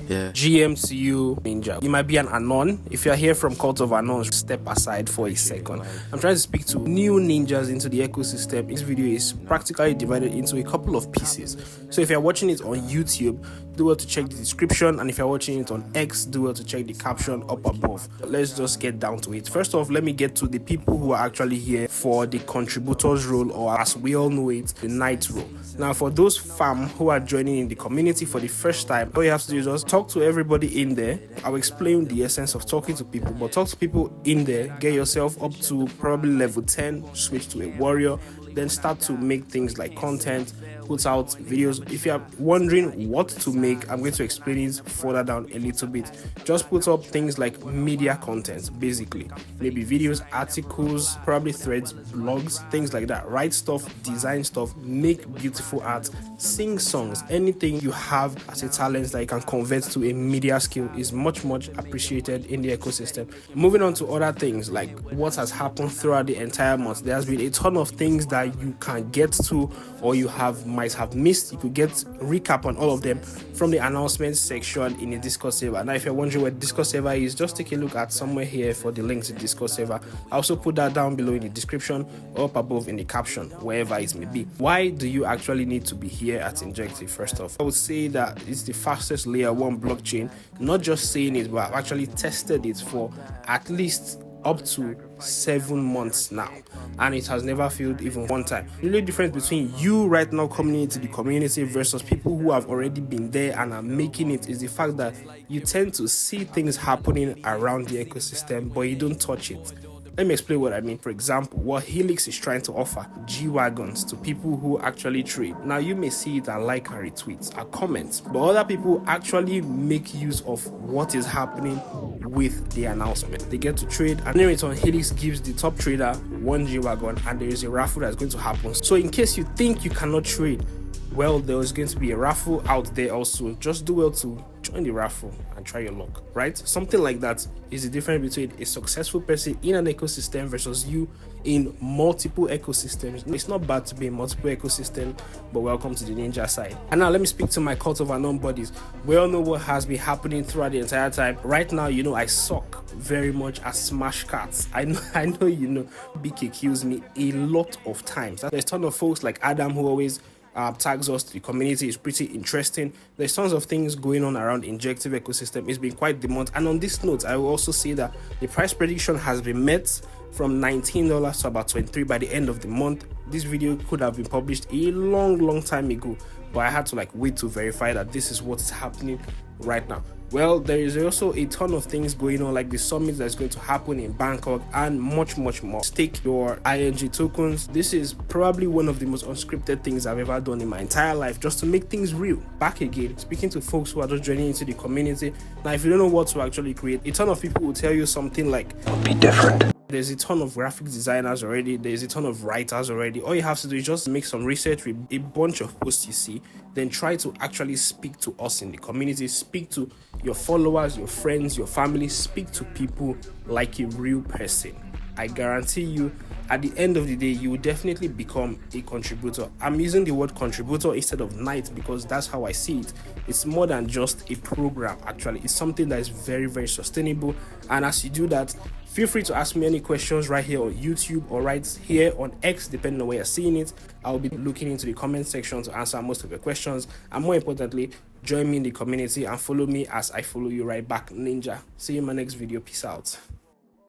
Yeah. GMCU Ninja. You might be an anon. If you're here from Cult of Anons, step aside for a second. I'm trying to speak to new ninjas into the ecosystem. This video is practically divided into a couple of pieces. So if you're watching it on YouTube, do well to check the description, and if you're watching it on X, do well to check the caption up above. Let's just get down to it. First off, let me get to the people who are actually here for the contributors role, or as we all know it, the knight role. Now, for those fam who are joining in the community for the first time, all you have to do is just talk to everybody in there. I'll explain the essence of talking to people, but talk to people in there, get yourself up to probably level 10, switch to a warrior, then start to make things like content, put out videos. If you're wondering what to make, I'm going to explain it further down a little bit. Just put up things like media content, basically. Maybe videos, articles, probably threads, blogs, things like that. Write stuff, design stuff, make beautiful art, sing songs. Anything you have as a talent that you can convert to a media skill is much appreciated in the ecosystem. Moving on to other things like what has happened throughout the entire month. There has been a ton of things that you can get to, or you might have missed. You could get a recap on all of them from the announcements section in the Discord server. Now, if you're wondering where Discord server is, just take a look at somewhere here for the link to Discord server. I also put that down below in the description or up above in the caption, wherever it may be. Why do you actually need to be here at Injective? First off, I would say that it's the fastest layer 1 blockchain. Not just saying it, but I've actually tested it for at least up to 7 months now, and it has never failed even one time. The only difference between you right now coming into the community versus people who have already been there and are making it is the fact that you tend to see things happening around the ecosystem, but you don't touch it. Let me explain what I mean. For example, what Helix is trying to offer G-Wagons to people who actually trade. Now, you may see it and like and retweets and comments, but other people actually make use of what is happening with the announcement. They get to trade, and then on Helix gives the top trader 1 G-Wagon, and there is a raffle that's going to happen. So in case you think you cannot trade, well, there is going to be a raffle out there also. Just do well to join the raffle and try your luck, right? Something like that is the difference between a successful person in an ecosystem versus you in multiple ecosystems. It's not bad to be in multiple ecosystems, but welcome to the ninja side. And now let me speak to my Cult of Anon buddies. We all know what has been happening throughout the entire time. Right now, you know, I suck very much at smash cards. I know you know, BK kills me a lot of times. There's a ton of folks like Adam who always tags us to the community. Is pretty interesting. There's tons of things going on around Injective ecosystem. It's been quite the month. And on this note, I will also say that the price prediction has been met from $19 to about $23 by the end of the month. This video could have been published a long time ago, but I had to wait to verify that this is what's happening right now. Well, there is also a ton of things going on, like the summit that's going to happen in Bangkok and much more. Stake your ING tokens. This is probably one of the most unscripted things I've ever done in my entire life, just to make things real. Back again, speaking to folks who are just joining into the community. Now, if you don't know what to actually create, a ton of people will tell you something like, "Be different." There's a ton of graphic designers already. There's a ton of writers already. All you have to do is just make some research with a bunch of posts you see, then try to actually speak to us in the community, speak to your followers, your friends, your family, speak to people like a real person. I guarantee you, at the end of the day, you will definitely become a contributor. I'm using the word contributor instead of knight because that's how I see it. It's more than just a program, actually. It's something that is very sustainable. And as you do that, feel free to ask me any questions right here on YouTube or right here on X, depending on where you're seeing it. I'll be looking into the comment section to answer most of your questions. And more importantly, join me in the community and follow me as I follow you right back, ninja. See you in my next video. Peace out.